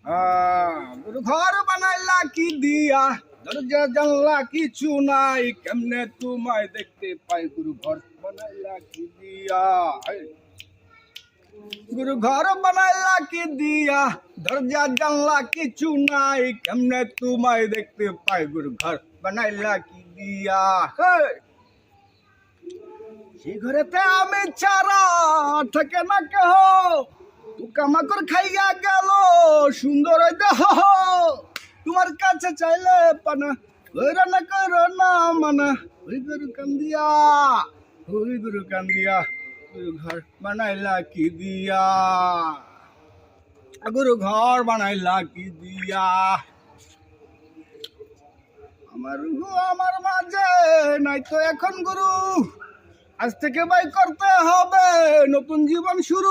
গুরু ঘর বানাইলা কি দিয়া, দরজা জানলা কিছু নাই, কেমনে তোমায় দেখতে পাই গুরু ঘর বানাইলা কি দিয়া। গুরু ঘর বানাইলা কি দিয়া, দরজা জানলা কিছু নাই, কেমনে তোমায় দেখতে পাই গুরু ঘর বানাইলা কি দিয়া। সেই ঘরেতে আমি ছাড়া থাকে না কেহ, পোকামাকড় খাইয়া গেল সুন্দর দেহ। তোমার কাছে চাইলে পানা কইরা না করো না মানা, ওই গুরু কান্দিয়া, ওই গুরু কান্দিয়া, গুরু ঘর বানাইলা কি দিয়া, গুরু ঘর বানাইলা কি দিয়া। আমার রুহু আমার মাঝে নাই তো এখন গুরু, আজ থেকে বাই করতে হবে নতুন জীবন শুরু।